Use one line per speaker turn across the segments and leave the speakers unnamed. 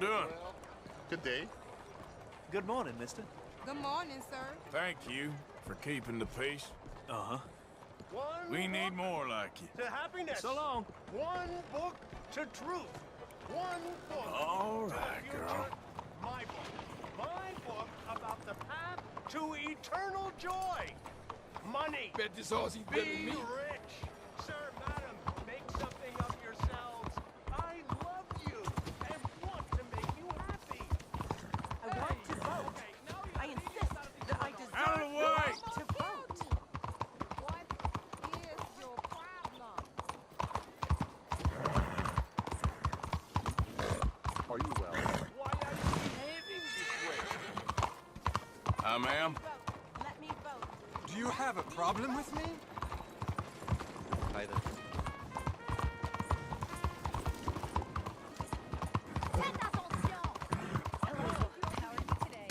y'all doing?
Good day.
Good morning, mister.
Good morning, sir.
Thank you for keeping the peace.
Uh-huh.
One
We need
book
more like you.
to happiness.
So long.
One book to truth. One book
All
to
right,
the future.
girl.
My book. My book about the path to eternal joy. Money.
Bet this Aussie
Be
better than me.
rich. Sir, madam, make something of yourselves. I love you and want to make you happy.
I want to vote.
Okay, now you
I insist that I deserve
Out of the way!
to vote.
What is your problem?
Are you well?
why are you behaving this way?
Hi, ma'am.
Vote. Let me vote.
Do you have a problem with me?
Hi there.
Hello. How are you today?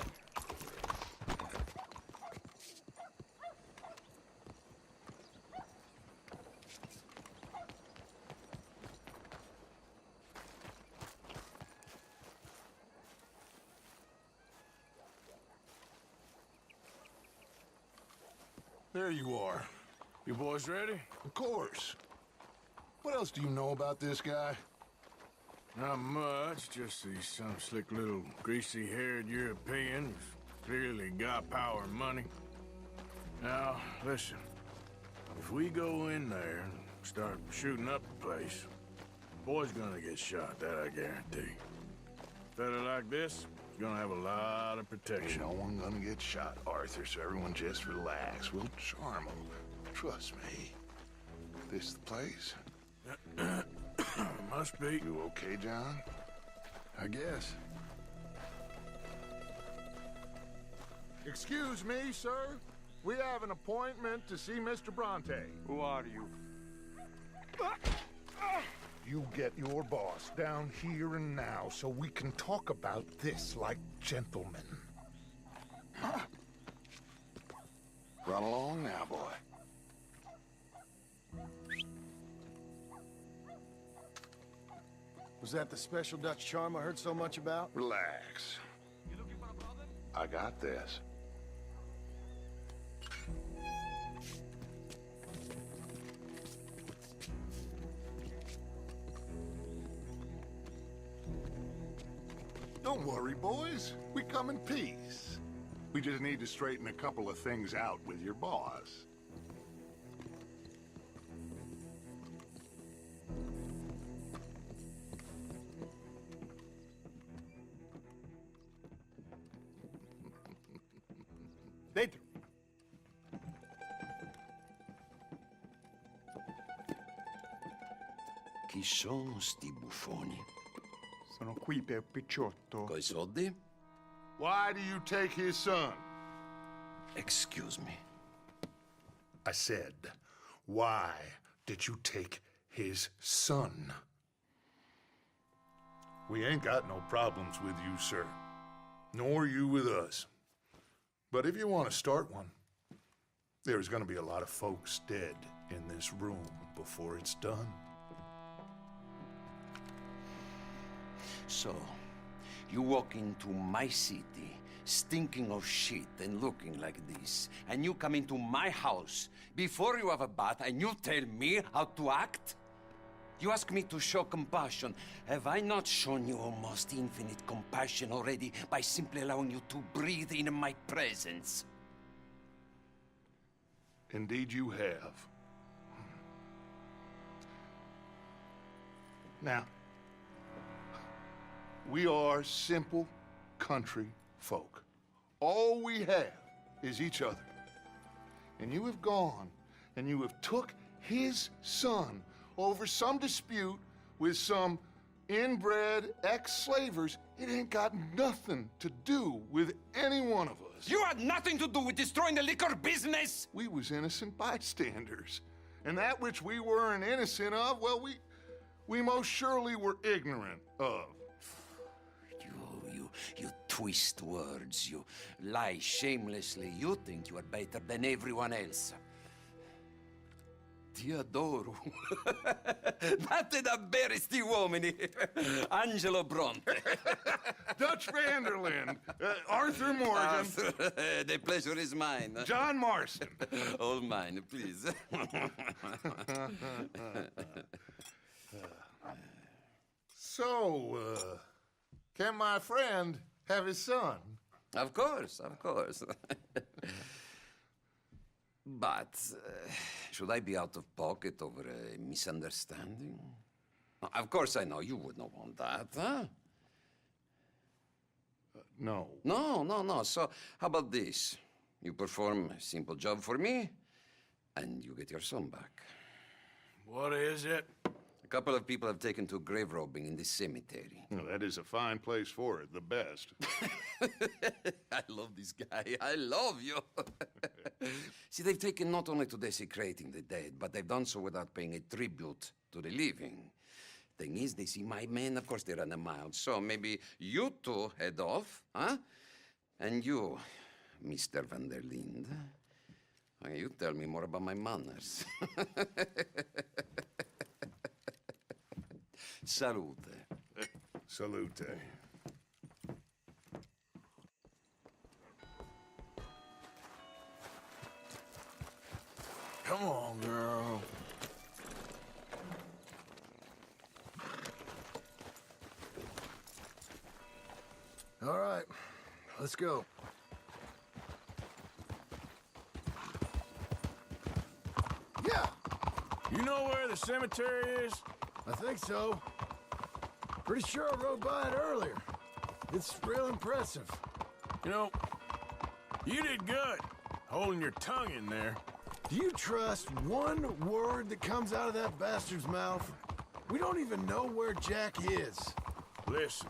There you are.
You boys ready?
Of course. What else do you know about this guy?
Not much, just he's some slick little greasy-haired European who's clearly got power and money. Now, listen. If we go in there and start shooting up the place, boy's gonna get shot, that I guarantee. Fella like this is gonna have a lot of
Ain't
protection.
no one gonna get shot, Arthur, so everyone just relax. We'll charm him. Trust me. This the place?
Must be.
You okay, John?
I guess.
Excuse me, sir. We have an appointment to see Mr. Bronte.
Who are you?
You get your boss down here and now so we can talk about this like gentlemen.
Run along now, boy.
Was that the special Dutch charm I heard so much about?
Relax. I got this. Don't worry, boys. We come in peace. We just need to straighten a couple of things out with your boss.
Dentro.
Chi sono sti buffoni?
Sono qui per Picciotto.
Coi soldi?
Why do you take his son?
Excuse me.
I said, why did you take his son? We ain't got no problems with you, sir. Nor you with us. But if you want to start one, there's gonna be a lot of folks dead in this room before it's done.
So, you walk into my city, stinking of shit and looking like this, and you come into my house before you have a bath and you tell me how to act? You ask me to show compassion. Have I not shown you almost infinite compassion already by simply allowing you to breathe in my presence?
Indeed you have. Now, we are simple country folk. All we have is each other. And you have gone and you have took his son over some dispute with some inbred ex-slavers. It ain't got nothing to do with any one of us.
You had nothing to do with destroying the liquor business!
We was innocent bystanders. And that which we weren't innocent of, well, we most surely were ignorant of.
You twist words, you lie shamelessly. You think you are better than everyone else. Ti adoro. Batte da bere sti uomini. Angelo Bronte.
Dutch Vanderlyn, Arthur Morgan,
The pleasure is mine.
John Marston.
All mine, please.
So, can my friend have his son?
Of course, of course. But should I be out of pocket over a misunderstanding? Of course I know you would not want that, huh?
No.
No. So how about this? You perform a simple job for me, and you get your son back.
What is it?
A couple of people have taken to grave robbing in this cemetery.
Well, that is a fine place for it, the best.
I love this guy. I love you. See, they've taken not only to desecrating the dead, but they've done so without paying a tribute to the living. Thing is, they see my men, of course they run them out. So maybe you two head off, huh? And you, Mr. Van der Linde, you tell me more about my manners. Salute.
Salute.
Come on, girl.
All right, let's go. Yeah,
You know where the cemetery is?
I think so. Pretty sure I rode by it earlier. It's real impressive.
You know, you did good, holding your tongue in there.
Do you trust one word that comes out of that bastard's mouth? We don't even know where Jack is.
Listen,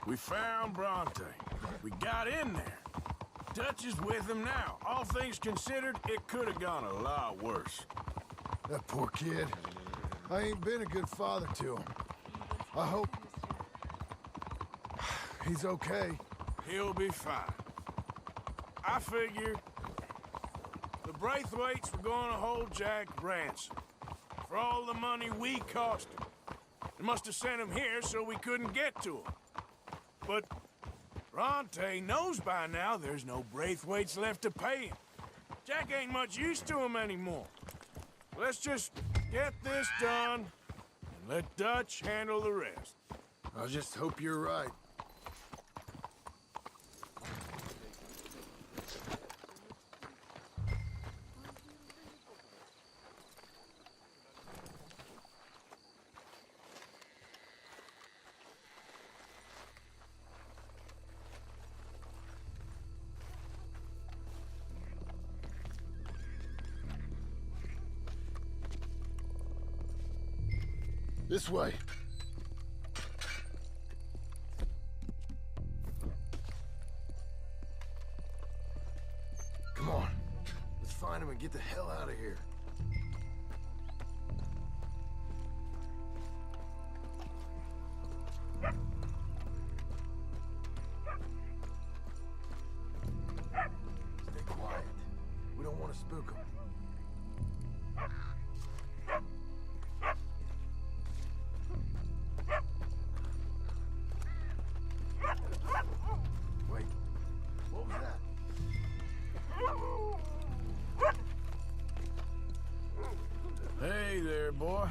we found Bronte. We got in there. Dutch is with him now. All things considered, it could have gone a lot worse.
That poor kid. I ain't been a good father to him. I hope he's okay.
He'll be fine. I figure the Braithwaites were going to hold Jack ransom for all the money we cost him. They must have sent him here so we couldn't get to him. But Bronte knows by now there's no Braithwaites left to pay him. Jack ain't much use to him anymore. Let's just get this done and let Dutch handle the rest.
I just hope you're right. This way. Come on. Let's find him and get the hell out of here. Stay quiet. We don't want to spook him. Wait, what was that?
Hey there, boy.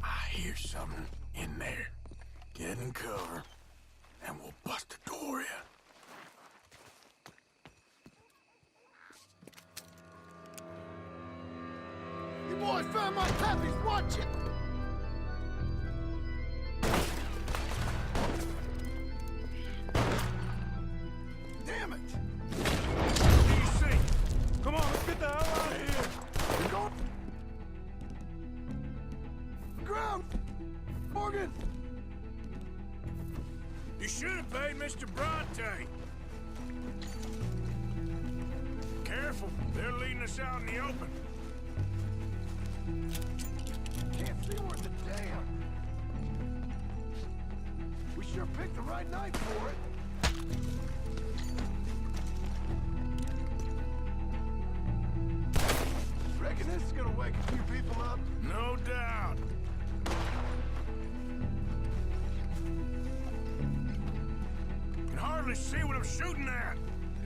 I hear something in there. Get in cover, and we'll bust the door in.
You boys found my puppies, watch it!
should have paid Mr. Bronte. Careful, they're leading us out in the open.
Can't see worth a damn. We sure picked the right night for it. Reckon this is gonna wake a few people up?
No doubt. Can hardly see what I'm shooting at.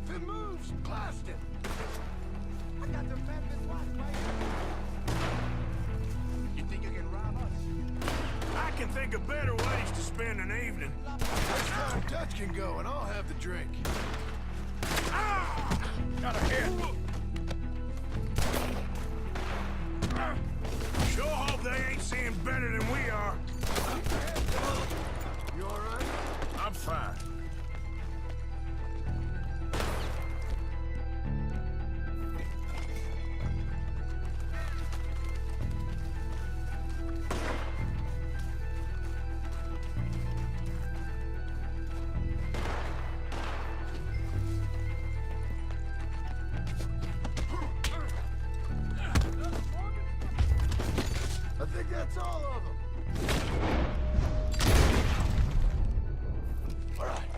If it moves, blast it.
I got the fabulous watch right here. You think you can rob us?
I can think of better ways to spend an evening.
Next time Dutch can go and I'll have the drink.
Ah! Got a hit. Sure hope they ain't seeing better than we are.
You all right?
I'm fine.
I think that's all of them. All right.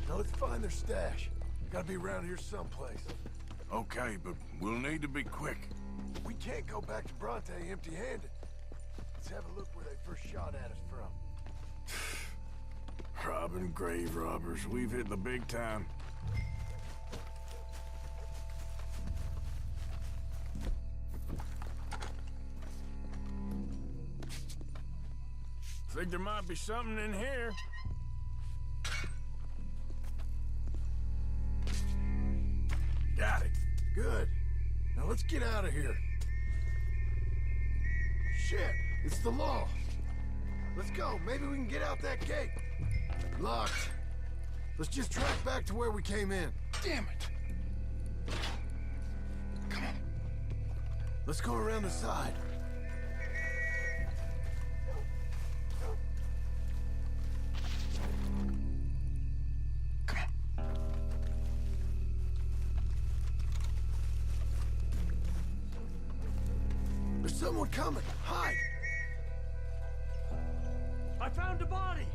Now let's find their stash. Gotta be around here someplace.
Okay, but we'll need to be quick.
We can't go back to Bronte empty-handed. Let's have a look where they first shot at us from.
Robbing grave robbers. We've hit the big time. Think there might be something in here. Got it.
Good. Now let's get out of here. Shit, it's the law. Let's go. Maybe we can get out that gate. Locked. Let's just track back to where we came in.
Damn it. Come on.
Let's go around the side. There's someone coming. Hide.
I found a body.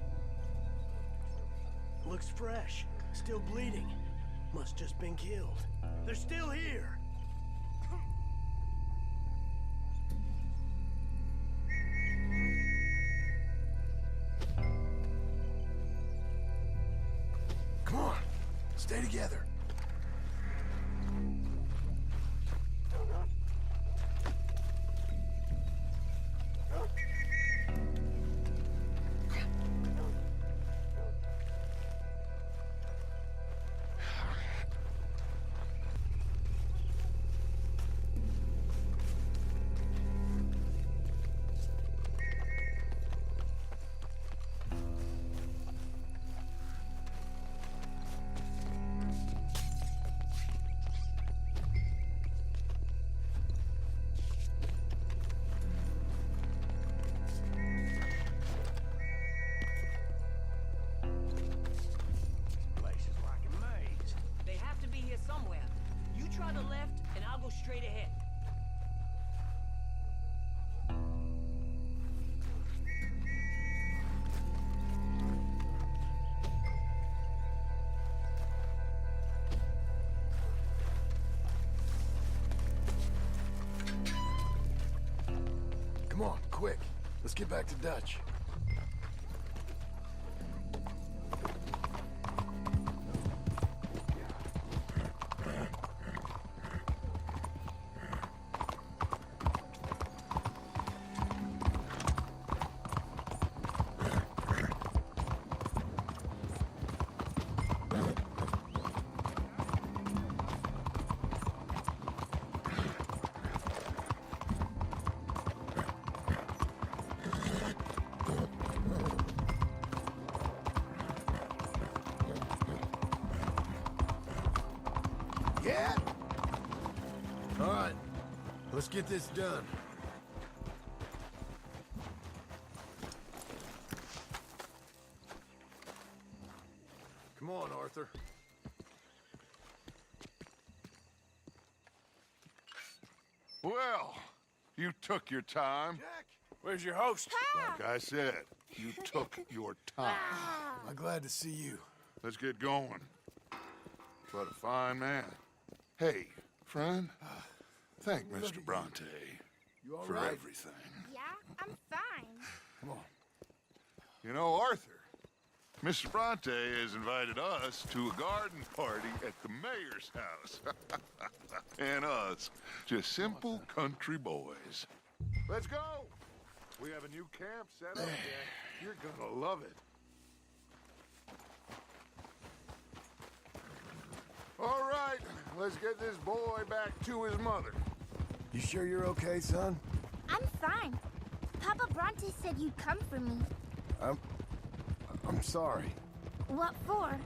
Looks fresh. Still bleeding. Must just been killed. They're still here.
Come on. Stay together.
Try the left, and I'll go straight ahead.
Come on, quick. Let's get back to Dutch. Yeah? All right, let's get this done. Come on, Arthur.
Well, you took your time.
Jack!
Where's your host?
Like I said, you took your time.
I'm glad to see you.
Let's get going. What a fine man. Hey, friend, thank Mr. Bronte
You all
for
right?
everything.
Yeah, I'm fine.
Come on.
You know, Arthur, Mr. Bronte has invited us to a garden party at the mayor's house. And us, just simple country boys. Let's go! We have a new camp set up, Jack. You're gonna love it. All right, let's get this boy back to his mother.
You sure you're okay, son?
I'm fine. Papa Bronte said you'd come for me.
I'm sorry.
What for?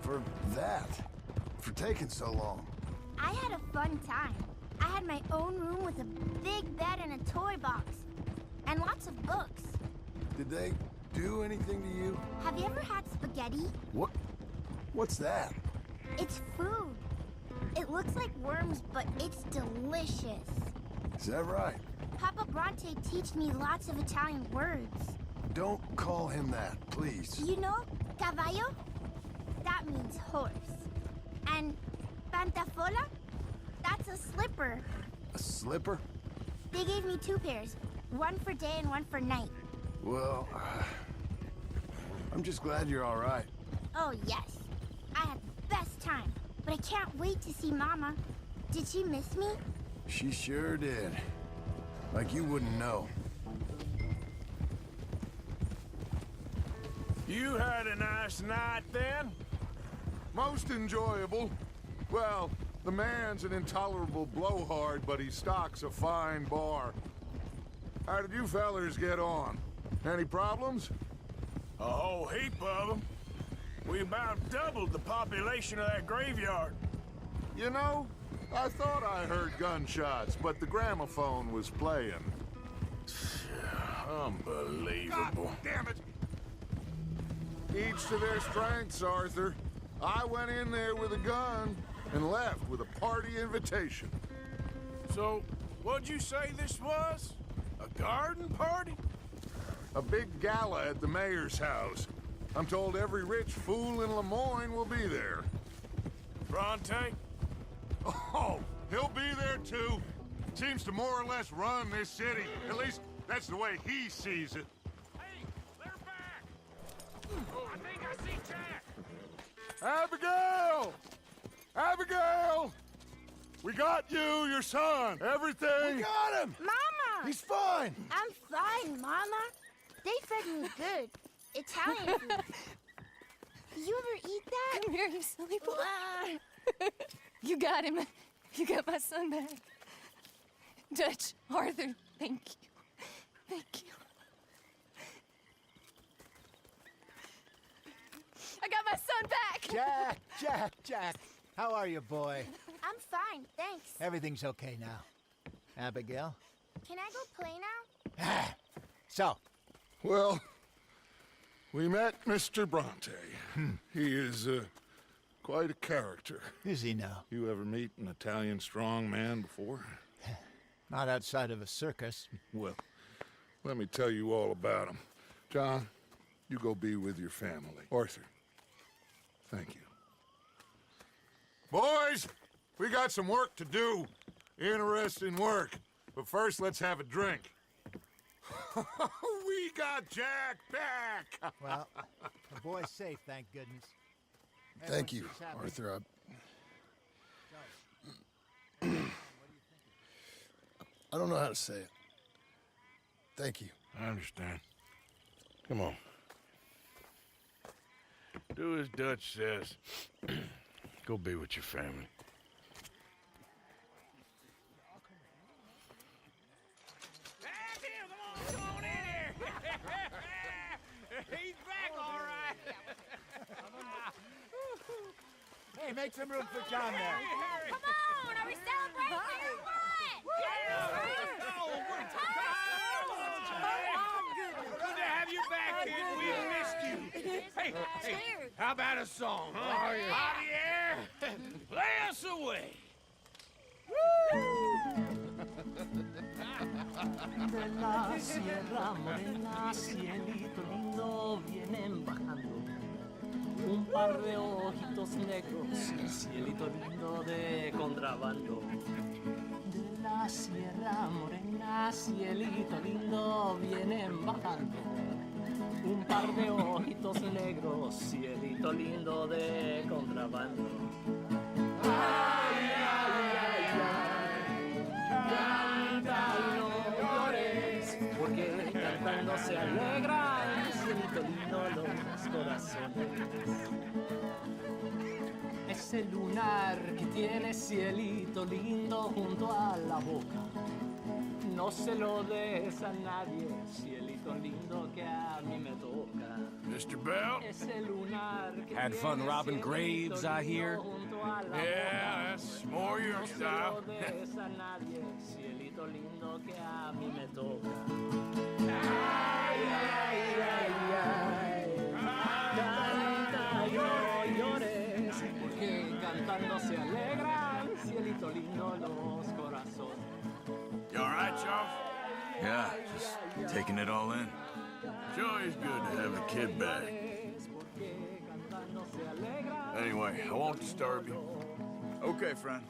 For that. For taking so long.
I had a fun time. I had my own room with a big bed and a toy box. And lots of books.
Did they do anything to you?
Have you ever had spaghetti?
What's that?
It's food. It looks like worms, but it's delicious.
Is that right?
Papa Bronte teach me lots of Italian words.
Don't call him that, please.
You know, caballo? That means horse. And pantafola? That's a slipper.
A slipper?
They gave me 2 pairs. One for day and one for night.
Well, I'm just glad you're all right.
Oh, yes. I had the best time. But I can't wait to see Mama. Did she miss me?
She sure did. Like you wouldn't know.
You had a nice night then?
Most enjoyable. Well, the man's an intolerable blowhard, but he stocks a fine bar. How did you fellers get on? Any problems?
A whole heap of them. We about doubled the population of that graveyard.
You know, I thought I heard gunshots, but the gramophone was playing.
Unbelievable.
Damn it! Each to their strengths, Arthur. I went in there with a gun and left with a party invitation.
So, what'd you say this was? A garden party?
A big gala at the mayor's house. I'm told every rich fool in Lemoyne will be there.
Bronte?
Oh, he'll be there too. Seems to more or less run this city. At least, that's the way he sees it.
Hey, they're back! I think I see Jack!
Abigail! Abigail! We got you, your son, everything.
We got him!
Mama!
He's fine!
I'm fine, Mama. They fed me good. Italian food. Did you ever eat that?
Come here, you silly boy. You got him. You got my son back. Dutch, Arthur, thank you. Thank you. I got my son back!
Jack. How are you, boy?
I'm fine, thanks.
Everything's okay now. Abigail?
Can I go play now?
So,
Well, we met Mr. Bronte. He is quite a character.
is he now?
You ever meet an Italian strong man before?
Not outside of a circus.
Well, let me tell you all about him. John, you go be with your family. Arthur, thank you. Boys, we got some work to do. Interesting work. But first, let's have a drink. We got Jack back!
Well, the boy's safe, thank goodness.
Thank you,
Everyone seems happy.
Arthur. I don't know how to say it. Thank you.
I understand. Come on. Do as Dutch says. Go be with your family.
Come on in here! He's back, all right!
Hey, make some room for John there.
Come on, are we celebrating or what?
Good to have you back, kid. We missed you. Hey, how about a song? Huh? Javier, play us away.
De la Sierra Morena, cielito lindo, vienen bajando un par de ojitos negros, cielito lindo de contrabando. De la Sierra Morena, cielito lindo, vienen bajando un par de ojitos negros, cielito lindo de contrabando. Ay, ay, ay, ay, canta y no llores, porque cantando se alegran, cielito lindo, los corazones. Ese lunar que tiene cielito lindo junto a la boca, no se lo des a nadie, cielito lindo que a mí me toca.
Mr. Bell?
Ese lunar que
Had fun
tiene
robbing
cielito
graves, I hear.
lindo junto a la
Yeah,
boca.
that's more your
No se
style.
lo des a nadie, cielito lindo que a mí me toca. Ay, ay, ay, ay, canta y no llores, porque cantando se alegran, cielito lindo, los corazones.
You all right, Charles?
Yeah, just taking it all in.
Sure is good to have a kid back. Anyway, I won't disturb you.
Okay, friend.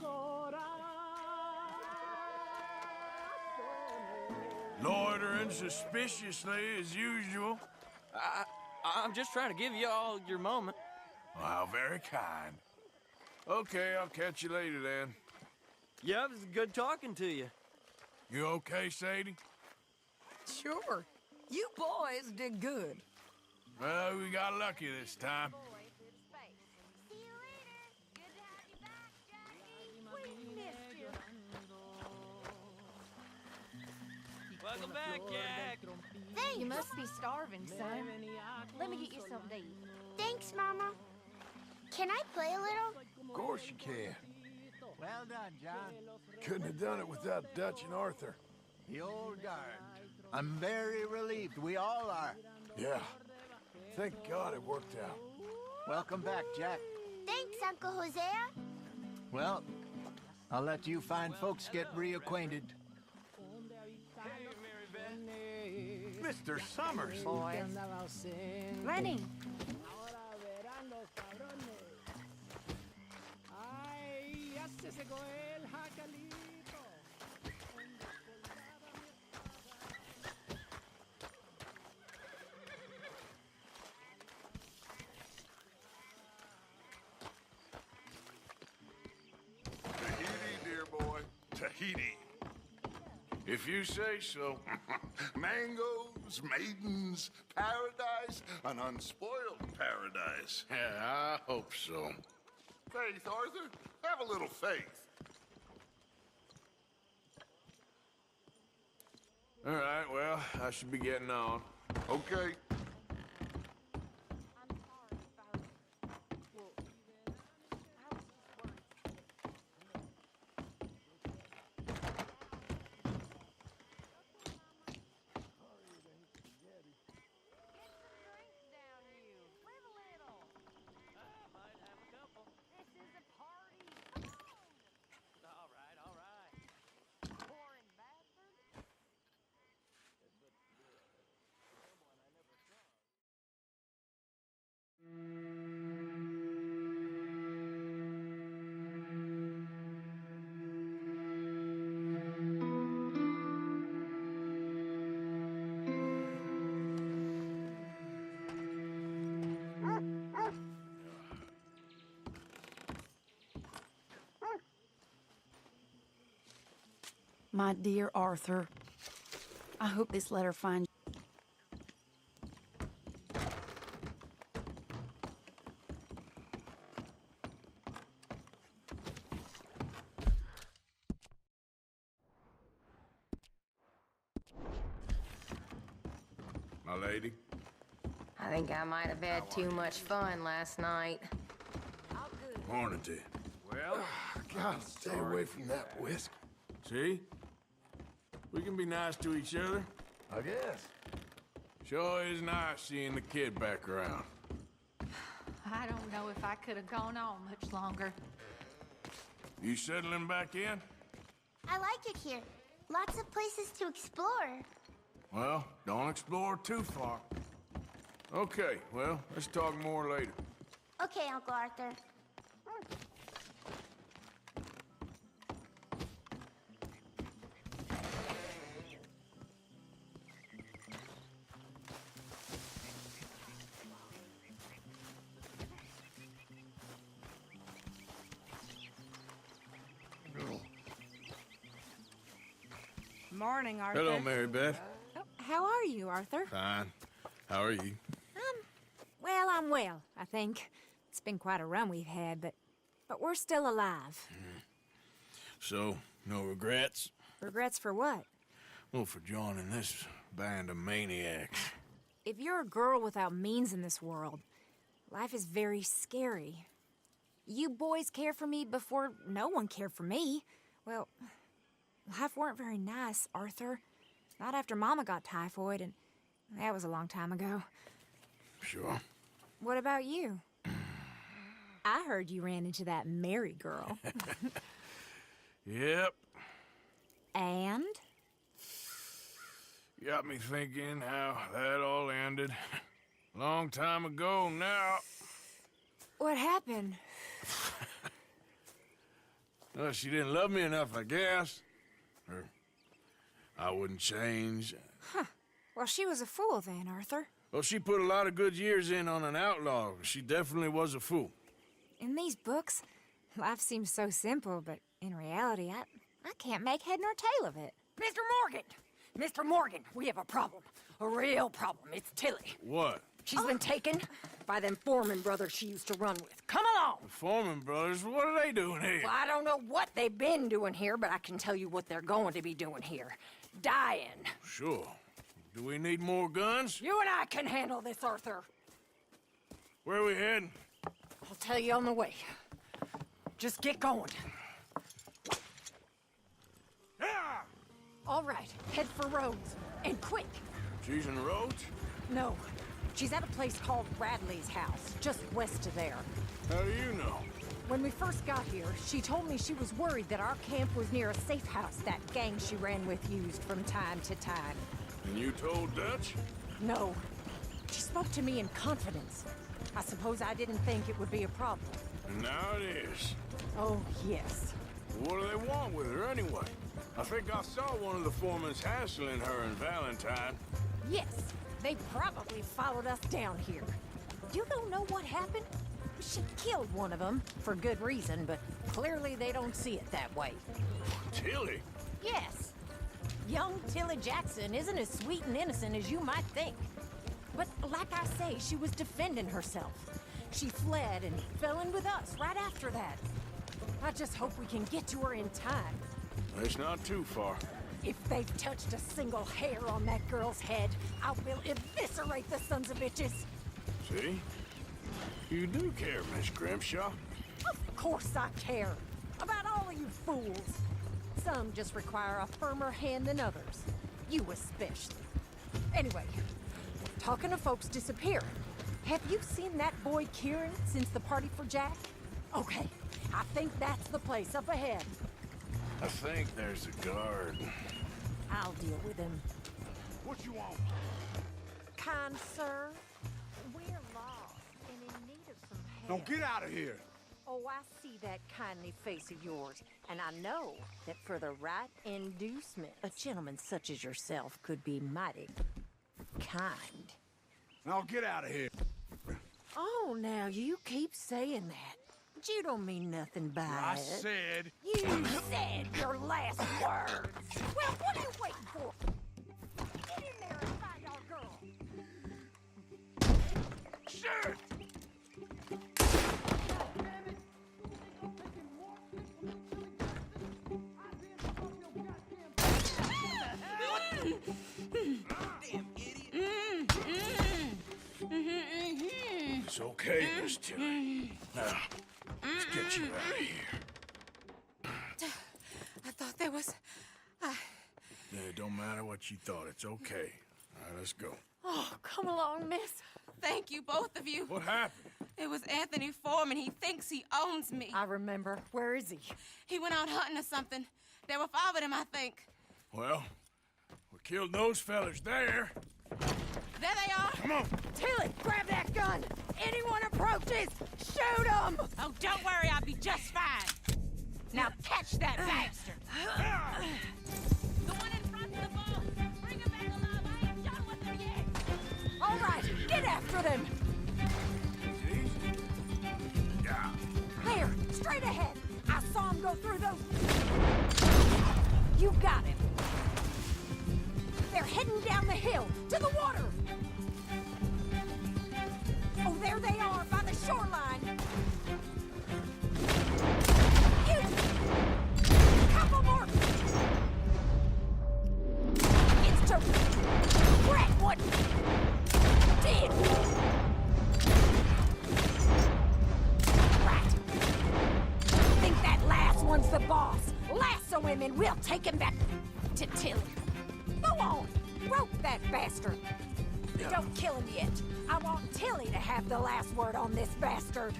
Loitering suspiciously as usual.
I'm just trying to give you all your moment.
Wow, very kind. Okay, I'll catch you later then.
Yeah, it was good talking to you.
You okay, Sadie?
Sure. You boys did good.
Well, we got lucky this time.
See you later. Good to have you back, Jackie. We missed you.
Welcome back, Jack.
Thanks.
You must be starving, son. Let me get you something to eat.
Thanks, Mama. Can I play a little?
Of course you can.
Well done, John.
Couldn't have done it without Dutch and Arthur.
The old guard. I'm very relieved. We all are.
Yeah. Thank God it worked out.
Welcome back, Jack.
Thanks, Uncle Hosea.
Well, I'll let you fine folks get reacquainted.
Mr. Summers.
Boys.
Lenny.
Tahiti, dear boy. Tahiti.
If you say so.
Mangoes, maidens, paradise, an unspoiled paradise.
Yeah, I hope so.
Faith, Arthur. Have a little faith.
All right, well, I should be getting on.
Okay.
My dear Arthur, I hope this letter finds
My lady?
I think I might have had too much fun last night.
Morning to you.
Well, gotta stay away from that whisk.
See? We can be nice to each other.
I guess.
Sure is nice seeing the kid back around.
I don't know if I could have gone on much longer.
You settling back in?
I like it here. Lots of places to explore.
Well, don't explore too far. Okay, well, let's talk more later.
Okay, Uncle Arthur.
Morning, Arthur.
Hello, Mary Beth.
Oh, how are you, Arthur?
Fine. How are you?
Well, I'm well, I think. It's been quite a run we've had, but we're still alive.
So, no regrets?
Regrets for what?
Well, for joining this band of maniacs.
If you're a girl without means in this world, life is very scary. You boys cared for me before no one cared for me. Well, life weren't very nice, Arthur. Not after Mama got typhoid, and that was a long time ago.
Sure.
What about you? I heard you ran into that Mary girl.
Yep.
And?
Got me thinking how that all ended. Long time ago now.
What happened?
Well, she didn't love me enough, I guess. Or I wouldn't change.
Huh. Well, she was a fool then, Arthur.
Well, she put a lot of good years in on an outlaw. She definitely was a fool.
In these books, life seems so simple, but in reality, I can't make head nor tail of it.
Mr. Morgan! Mr. Morgan, we have a problem. A real problem. It's Tilly.
What?
She's been taken by them Foreman brothers she used to run with. Come along!
The Foreman brothers? What are they doing here?
Well, I don't know what they've been doing here, but I can tell you what they're going to be doing here. Dying.
Sure. Do we need more guns?
You and I can handle this, Arthur.
Where are we heading?
I'll tell you on the way. Just get going. All right, head for Rhodes. And quick.
She's in Rhodes?
No, she's at a place called Radley's house, just west of there.
How do you know?
When we first got here, she told me she was worried that our camp was near a safe house that gang she ran with used from time to time.
And you told Dutch?
No. She spoke to me in confidence. I suppose I didn't think it would be a problem.
And now it is.
Oh, yes.
What do they want with her anyway? I think I saw one of the foremans hassling her and Valentine.
Yes, they probably followed us down here. You don't know what happened? She killed one of them, for good reason, but clearly they don't see it that way.
Tilly?
Yes. Young Tilly Jackson isn't as sweet and innocent as you might think. But like I say, she was defending herself. She fled and fell in with us right after that. I just hope we can get to her in time.
It's not too far.
If they've touched a single hair on that girl's head, I will eviscerate the sons of bitches.
See? You do care, Miss Grimshaw.
Of course I care. About all of you fools. Some just require a firmer hand than others. You especially. Anyway, talking of folks disappearing. Have you seen that boy Kieran since the party for Jack? Okay, I think that's the place up ahead.
I think there's a guard.
I'll deal with him.
What you want?
Kind sir, we're lost and in need of some help.
Now get out of here.
Oh, I see that kindly face of yours, and I know that for the right inducement, a gentleman such as yourself could be mighty kind.
Now get out of here.
Oh, now you keep saying that. But you don't mean nothing by
I
it.
said...
You said your last words. Well, what are you waiting for? Get in there and find our girl.
Shit!
It's okay, Miss Tilly. Now, let's get you out of here.
I thought there was...
Yeah, it don't matter what you thought. It's okay. All right, let's go.
Oh, come along, miss.
Thank you, both of you.
What happened?
It was Anthony Foreman. He thinks he owns me.
I remember. Where is he?
He went out hunting or something. There were 5 of them, I think.
Well, we killed those fellas there.
There they are.
Come on.
Tilly, grab that gun. Anyone approaches, shoot them.
Oh, don't worry. I'll be just fine. Now catch that bastard. The one in front of the ball. Bring him back alive. I ain't done with him yet.
All right, get after them.
Yeah.
There, straight ahead. I saw him go through those... You got him. They're heading down the hill, to the water. Oh, there they are, by the shoreline. Couple more. It's to Brentwood. Dead. Right. Think that last one's the boss. Lasso him and we'll take him back to Tilly. Go on. Rope that bastard. Don't kill him yet. I want Tilly to have the last word on this bastard.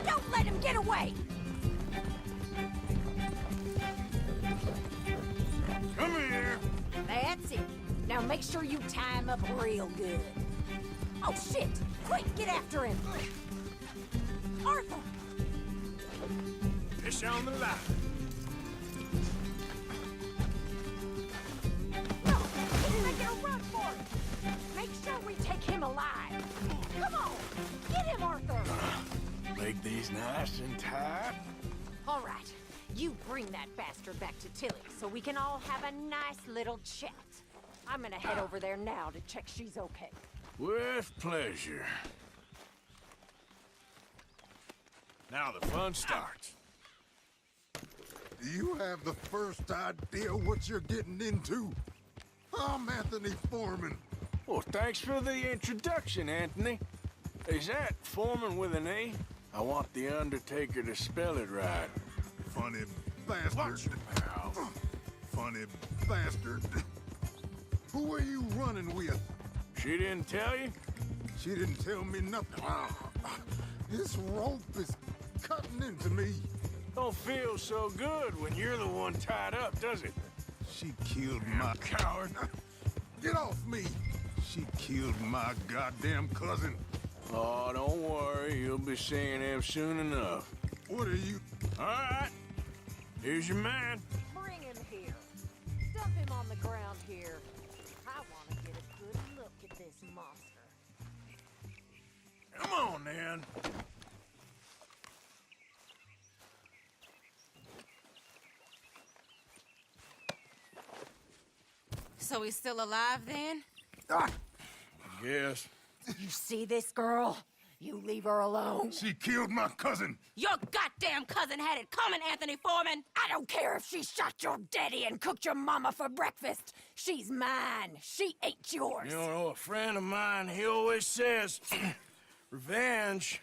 Don't let him get away!
Come here!
That's it. Now make sure you tie him up real good. Oh, shit! Quick, get after him! Arthur!
Fish on the line.
No! He's making a run for it! Make sure we take him alive! Come on! Get him, Arthur!
Make these nice and tight.
All right, you bring that bastard back to Tilly so we can all have a nice little chat. I'm gonna head over there now to check she's okay.
With pleasure. Now the fun starts.
Do you have the first idea what you're getting into? I'm Anthony Foreman.
Well, thanks for the introduction, Anthony. Is that Foreman with an A? I want the Undertaker to spell it right.
Funny bastard.
Watch your mouth.
Funny bastard. Who are you running with?
She didn't tell you?
She didn't tell me nothing. This rope is cutting into me.
Don't feel so good when you're the one tied up, does it?
She killed my coward. Get off me. She killed my goddamn cousin.
Oh, don't worry. You'll be seeing him soon enough.
What are you?
All right. Here's your man.
Bring him here. Dump him on the ground here. I want to get a good look at this monster.
Come on, then.
So he's still alive then?
Yes.
You see this girl? You leave her alone.
She killed my cousin.
Your goddamn cousin had it coming, Anthony Foreman!
I don't care if she shot your daddy and cooked your mama for breakfast. She's mine. She ain't yours.
You know, a friend of mine, he always says, revenge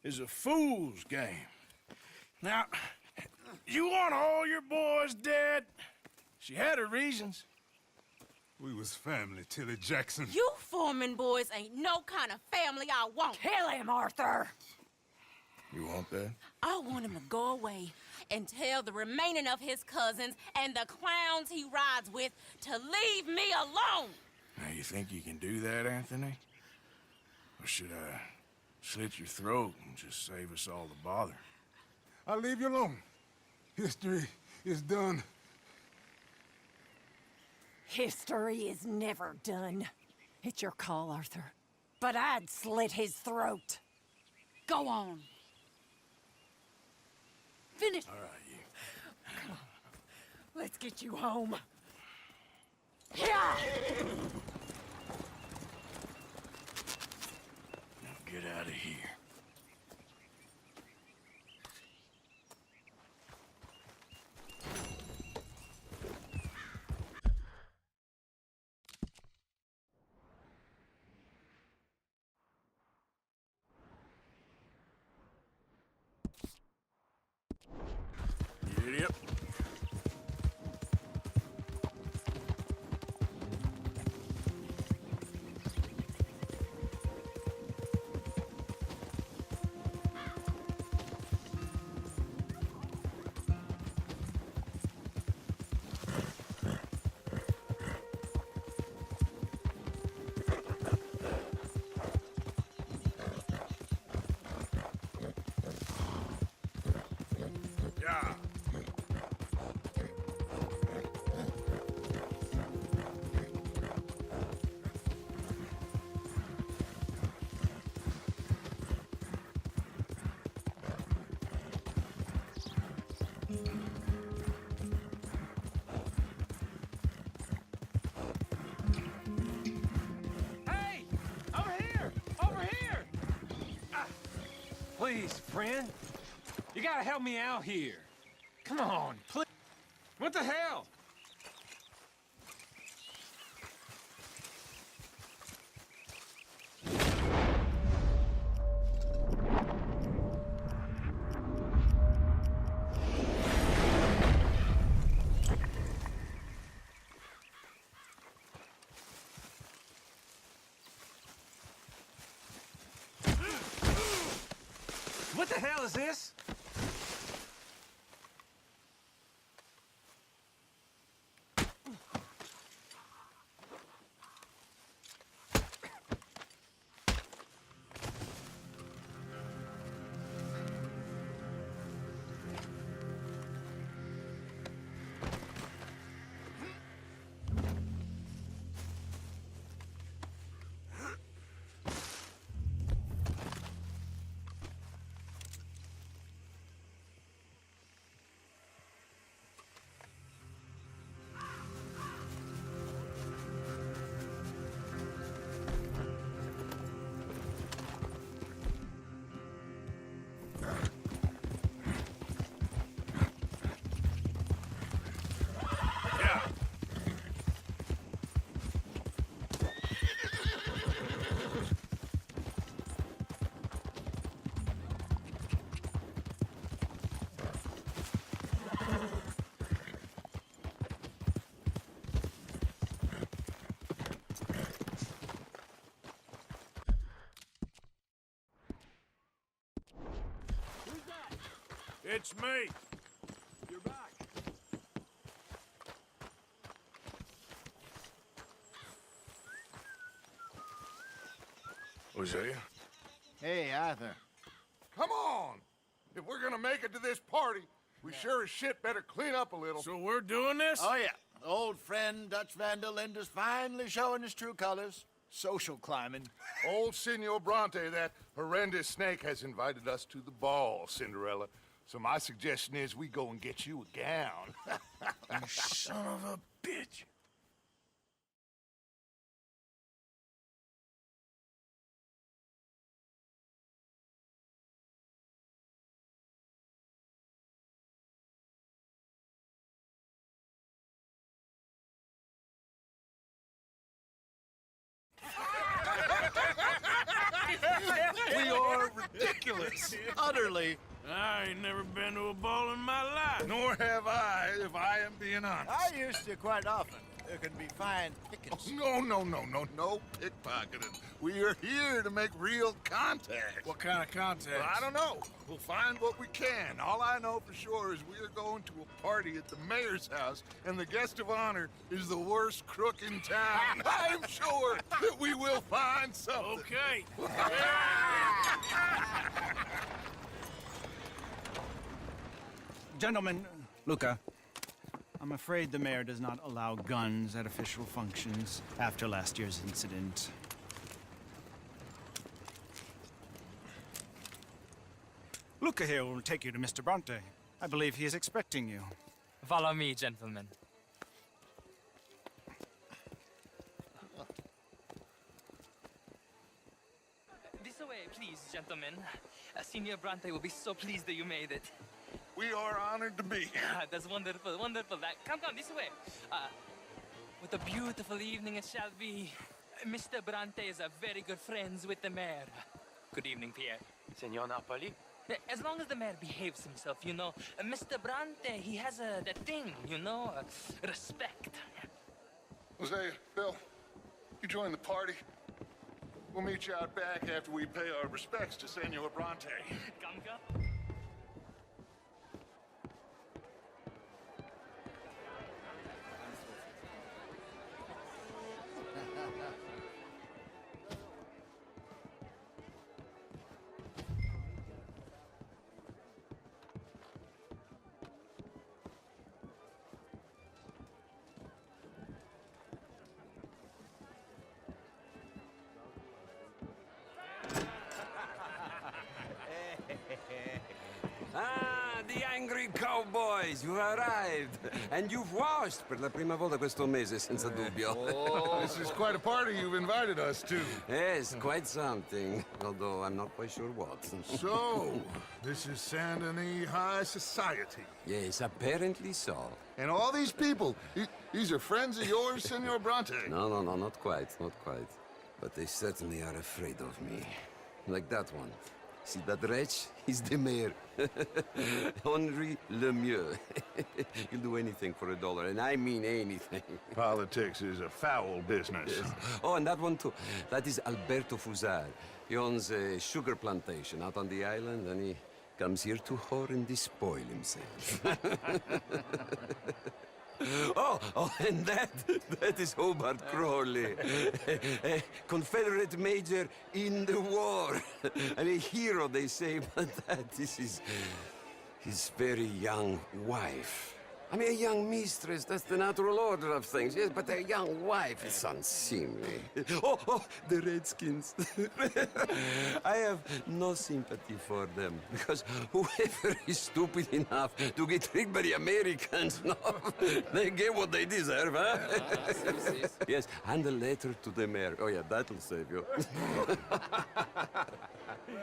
is a fool's game. Now, you want all your boys dead? She had her reasons.
We was family, Tilly Jackson.
You Foreman boys ain't no kind of family I want.
Kill him, Arthur!
You want that?
I want him to go away and tell the remaining of his cousins and the clowns he rides with to leave me alone.
Now, you think you can do that, Anthony? Or should I slit your throat and just save us all the bother?
I'll leave you alone. History is done.
History is never done. It's your call, Arthur. But I'd slit his throat.
Go on.
Finish.
All right, you.
Come on. Let's get you home. Yeah!
Now get out of here. Yep.
Please, friend. You gotta help me out here. Come on, please. What the hell? What the hell is this?
It's me.
You're back.
Hosea?
Hey, Arthur.
Come on! If we're gonna make it to this party, we sure as shit better clean up a little.
So we're doing this?
Oh, yeah. Old friend Dutch Van der Linde's finally showing his true colors. Social climbing.
Old Senor Bronte, that horrendous snake, has invited us to the ball, Cinderella. So my suggestion is we go and get you a gown.
You son of a bitch.
We are ridiculous.
Utterly.
I ain't never been to a ball in my life.
Nor have I, if I am being honest.
I used to quite often. There can be fine pickings.
No pickpocketing. We are here to make real contact.
What kind of contact?
Well, I don't know. We'll find what we can. All I know for sure is we are going to a party at the mayor's house, and the guest of honor is the worst crook in town. I'm sure that we will find something.
Okay.
Gentlemen, Luca, I'm afraid the mayor does not allow guns at official functions after last year's incident. Luca here will take you to Mr. Bronte. I believe he is expecting you.
Follow me, gentlemen. This way, please, gentlemen. Senior Bronte will be so pleased that you made it.
We are honored to be here.
That's wonderful, wonderful. Come, this way. What a beautiful evening it shall be. Mr. Bronte is a very good friends with the mayor. Good evening, Pierre.
Senor Napoli?
As long as the mayor behaves himself, you know. Mr. Bronte, he has that thing, you know, respect.
Hosea, Bill, you join the party. We'll meet you out back after we pay our respects to Senor Bronte.
Come.
Yes, you arrived. And you've washed per la prima volta questo mese, senza dubbio.
This is quite a party you've invited us to.
Yes, quite something. Although I'm not quite sure what.
So, this is Saint Denis High Society.
Yes, apparently so.
And all these people, these are friends of yours, Senor Bronte?
No, not quite, not quite. But they certainly are afraid of me. Like that one. See that wretch? He's the mayor. Henri Lemieux. He'll do anything for $1, and I mean anything.
Politics is a foul business.
Yes. Oh, and that one too. That is Alberto Fusar. He owns a sugar plantation out on the island, and he comes here to whore and despoil himself. Oh, and that is Hobart Crawley, a Confederate major in the war, and a hero, they say, but that is his very young wife. I mean, a young mistress, that's the natural order of things, yes, but a young wife is unseemly. Oh, the Redskins. I have no sympathy for them, because whoever is stupid enough to get tricked by the Americans, no, they get what they deserve, huh? Yes, and a letter to the mayor. Oh, yeah, that'll save you.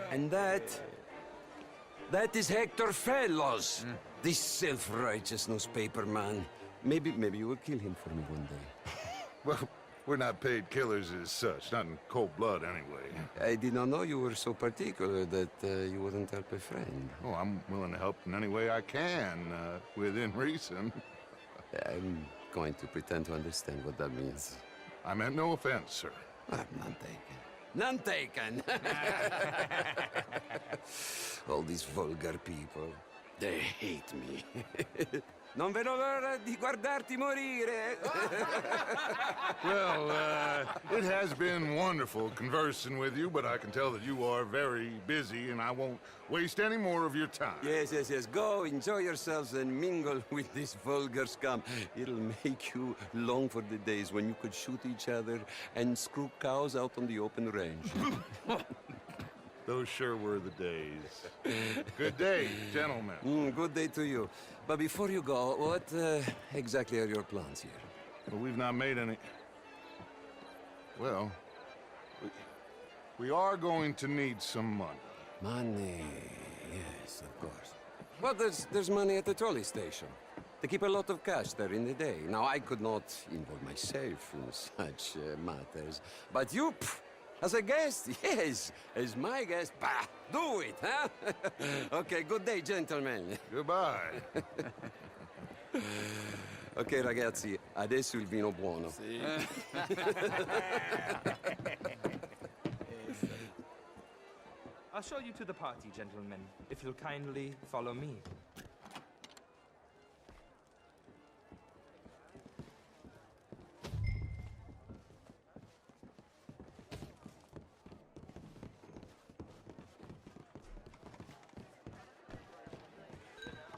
And that is Hector Fellows. This self-righteous newspaper man. Maybe you will kill him for me one day.
Well, we're not paid killers as such, not in cold blood anyway.
I did not know you were so particular that you wouldn't help a friend.
Oh, I'm willing to help in any way I can, within reason.
I'm going to pretend to understand what that means.
I meant no offense, sir.
None taken. None taken! All these vulgar people. They hate me. Non vedo l'ora di guardarti morire.
Well, it has been wonderful conversing with you, but I can tell that you are very busy, and I won't waste any more of your time.
Yes. Go, enjoy yourselves, and mingle with this vulgar scum. It'll make you long for the days when you could shoot each other and screw cows out on the open range.
Those sure were the days. Good day, gentlemen.
Good day to you. But before you go, what exactly are your plans here?
Well, we've not made any... Well, we are going to need some money.
Money, yes, of course. Well, there's money at the trolley station. They keep a lot of cash there in the day. Now, I could not involve myself in such matters. But you... As a guest? Yes. As my guest? Bah! Do it, huh? Okay, good day, gentlemen.
Goodbye.
Ok, ragazzi, adesso il vino buono.
Sì. I'll show you to the party, gentlemen, if you'll kindly follow me.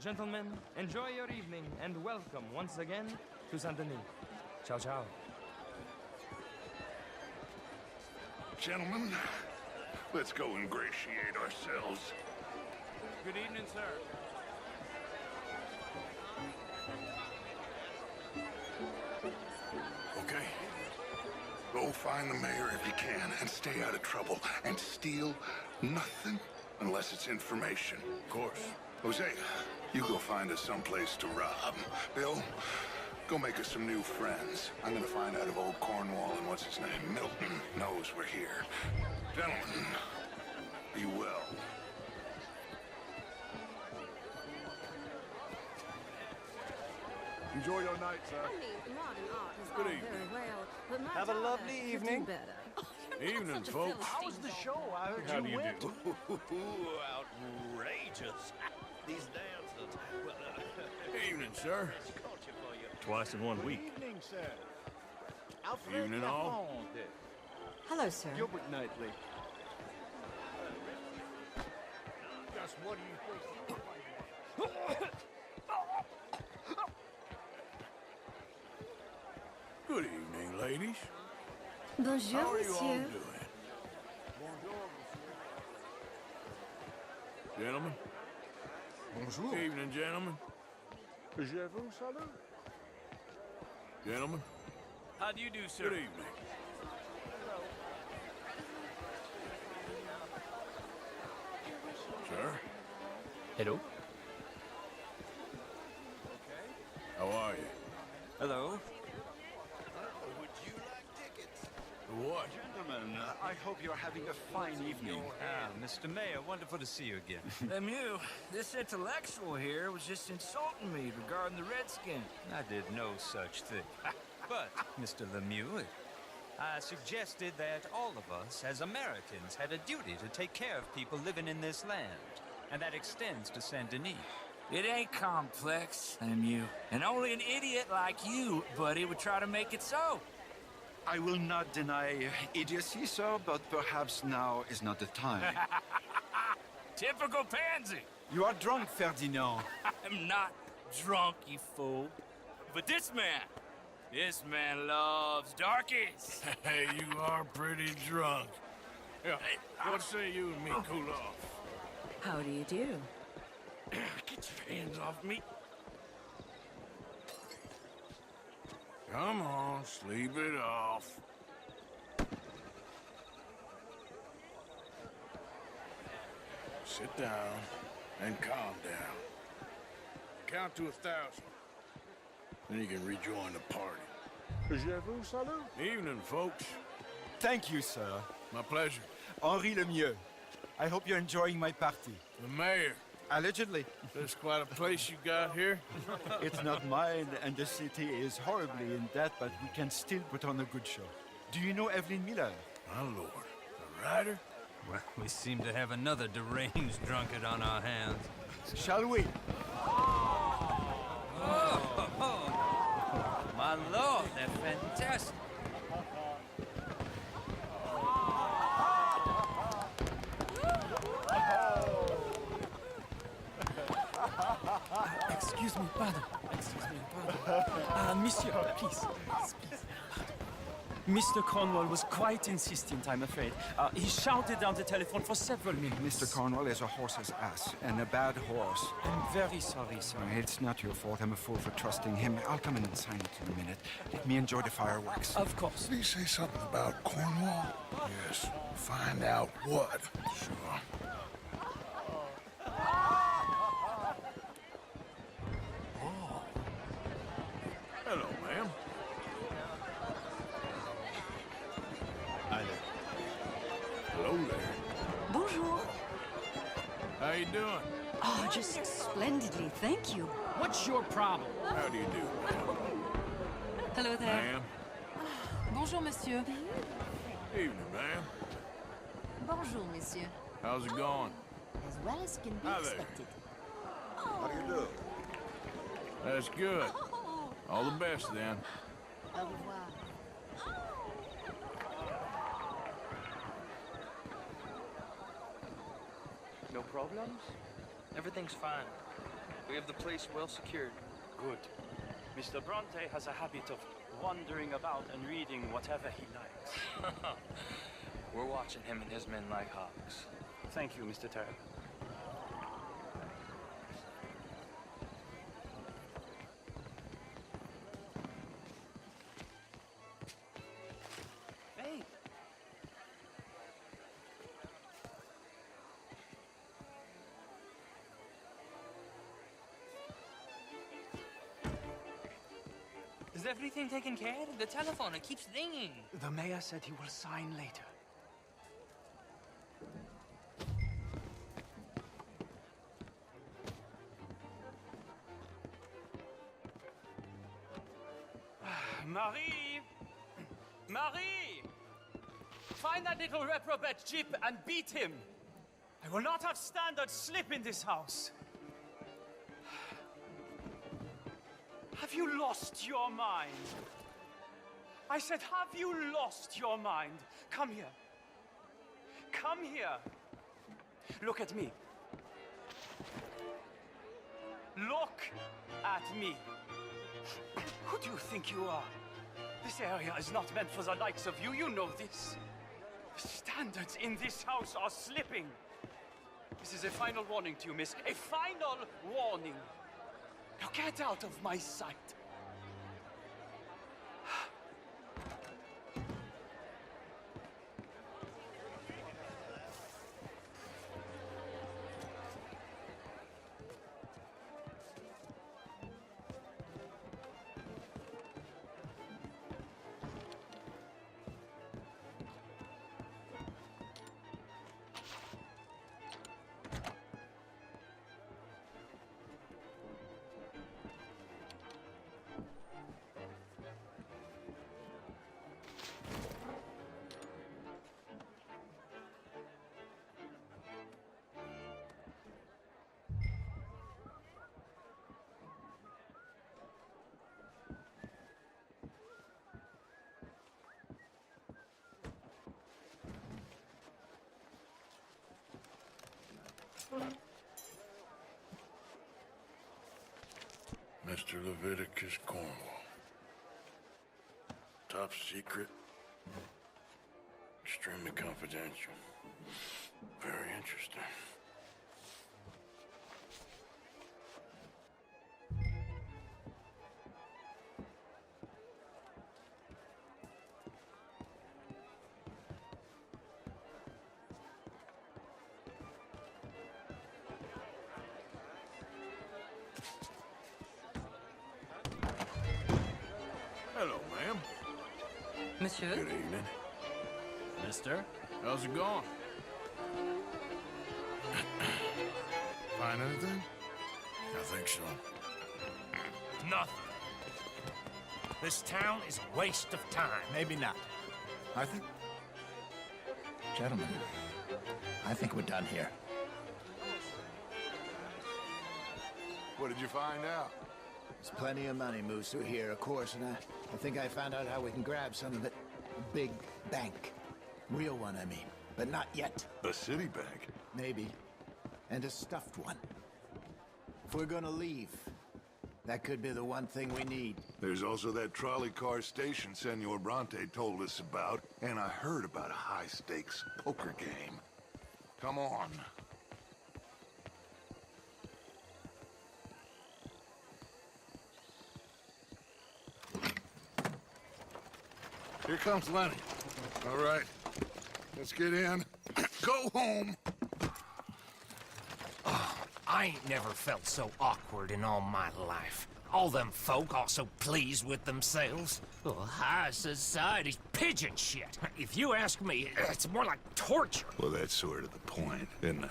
Gentlemen, enjoy your evening and welcome once again to Saint Denis. Ciao, ciao.
Gentlemen, let's go ingratiate ourselves.
Good evening, sir.
Okay. Go find the mayor if you can and stay out of trouble. And steal nothing unless it's information.
Of course.
Jose, you go find us someplace to rob. Bill, go make us some new friends. I'm gonna find out if old Cornwall and what's his name, Milton, knows we're here. Gentlemen, be well.
Enjoy your night, sir.
I mean, modern art is
Good
all
evening.
very well, but my
Have a
daughter
lovely
could do
evening.
better.
Evening, folks.
How was the show?
I heard
How
you
do you
went.
do?
Outrageous. These dancers. Well,
Evening, sir.
Twice in 1 week.
Evening, sir. Alfred
Evening, all.
Lafond.
Hello, sir.
Gilbert Knightley. Just what do you think?
Good evening, ladies.
Bonjour,
How are you all
monsieur.
doing? Gentlemen?
Bonjour.
Evening, gentlemen.
Je vous salue.
Gentlemen,
How do you do, sir?
good evening. Sir,
Hello.
how are you?
Hello.
What?
Gentlemen, I hope you're having a fine evening.
Ah, Mr. Mayor, wonderful to see you again.
Lemieux, this intellectual here was just insulting me regarding the Redskins.
I did no such thing. But, Mr. Lemieux, I suggested that all of us, as Americans, had a duty to take care of people living in this land. And that extends to Saint Denis.
It ain't complex, Lemieux. And only an idiot like you, buddy, would try to make it so.
I will not deny idiocy, sir, but perhaps now is not the time.
Typical pansy.
You are drunk, Ferdinand.
I'm not drunk, you fool. But this man loves darkies.
Hey, you are pretty drunk. Yeah, what say you and me cool off?
How do you do?
Get your hands off me.
Come on, sleep it off. Sit down and calm down. Count to 1,000. Then you can rejoin the party.
Je vous salue.
Evening, folks.
Thank you, sir.
My pleasure.
Henri Lemieux. I hope you're enjoying my party.
The mayor.
Allegedly.
There's quite a place you got here.
It's not mine, and the city is horribly in debt, but we can still put on a good show. Do you know Evelyn Miller?
My lord. A writer?
Well, we seem to have another deranged drunkard on our hands.
Shall we?
My lord, they're fantastic.
Excuse me, pardon. Excuse me, pardon. Monsieur, please. Please. Mr. Cornwall was quite insistent, I'm afraid. He shouted down the telephone for several minutes.
Mr. Cornwall is a horse's ass, and a bad horse.
I'm very sorry, sir.
It's not your fault. I'm a fool for trusting him. I'll come in and sign it in a minute. Let me enjoy the fireworks.
Of course.
Did he say something about Cornwall?
Yes.
Find out what.
Sure. Hello, ma'am.
Hi there.
Hello there.
Bonjour.
How you doing?
Oh, just splendidly, thank you.
What's your problem?
How do you do, ma'am?
Hello there.
Ma'am.
Bonjour, monsieur.
Evening, ma'am.
Bonjour, monsieur.
How's it going?
As well as can be
Hi there.
expected.
How do you do?
That's good. All the best, then.
Au revoir.
No problems? Everything's fine. We have the place well secured.
Good. Mr. Bronte has a habit of wandering about and reading whatever he likes.
We're watching him and his men like hawks.
Thank you, Mr. Terrell. Hey!
Is everything taken care of? The telephone, it keeps ringing.
The mayor said he will sign later. Marie! Marie! Find that little reprobate Jip and beat him! I will not have standards slip in this house! Have you lost your mind? I said, have you lost your mind? Come here. Come here. Look at me. Look at me. Who do you think you are? This area is not meant for the likes of you. You know this. The standards in this house are slipping. This is a final warning to you, miss. A final warning.
Now get out of my sight.
Mr. Leviticus Cornwall. Top secret. Extremely confidential. Very interesting. Hello, ma'am.
Monsieur?
Good evening.
Mister?
How's it going? Find anything? I think so.
Nothing. This town is a waste of time.
Maybe not. Arthur? Gentlemen, I think we're done here.
What did you find out?
There's plenty of money moves through here, of course, and I think I found out how we can grab some of it. A big bank. Real one, I mean. But not yet.
A city bank?
Maybe. And a stuffed one. If we're gonna leave, that could be the one thing we need.
There's also that trolley car station Senor Bronte told us about, and I heard about a high-stakes poker game. Come on.
Here comes Lenny. All right, let's get in. Go home.
I ain't never felt so awkward in all my life. All them folk all so pleased with themselves. Oh, high society's pigeon shit. If you ask me, it's more like torture.
Well, that's sort of the point, isn't it?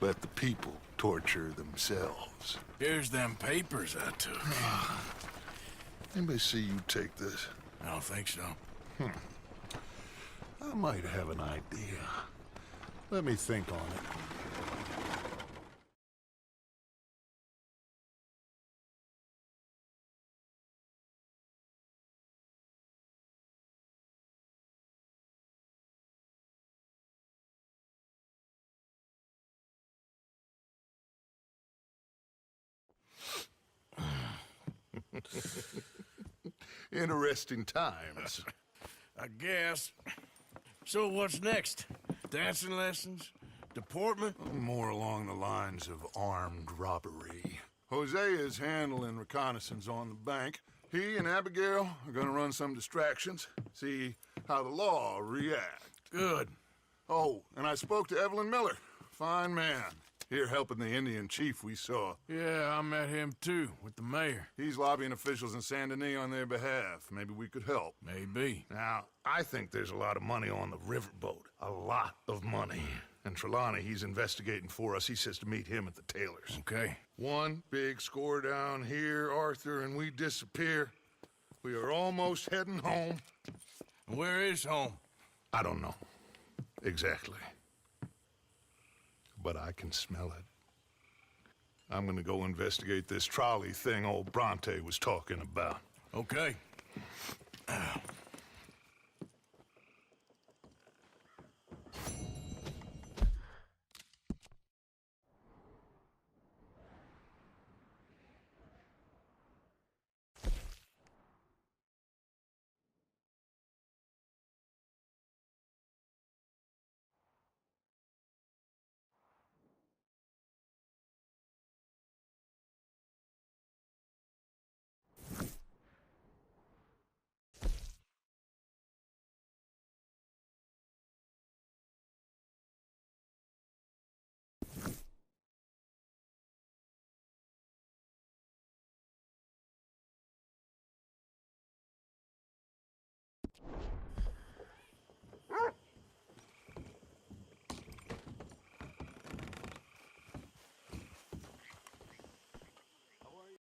Let the people torture themselves.
Here's them papers I took.
Anybody see you take this?
I don't think so.
I might have an idea. Let me think on it. Interesting times.
I guess. So what's next? Dancing lessons? Deportment?
More along the lines of armed robbery. Hosea is handling reconnaissance on the bank. He and Abigail are gonna run some distractions, see how the law react.
Good.
Oh, and I spoke to Evelyn Miller. Fine man. Here helping the Indian chief we saw.
Yeah, I met him too, with the mayor.
He's lobbying officials in Saint Denis on their behalf. Maybe we could help.
Maybe.
Now, I think there's a lot of money on the riverboat. A lot of money. And Trelawney, he's investigating for us. He says to meet him at the Taylor's.
Okay.
One big score down here, Arthur, and we disappear. We are almost heading home.
Where is home?
I don't know. Exactly. But I can smell it. I'm gonna go investigate this trolley thing old Bronte was talking about.
Okay.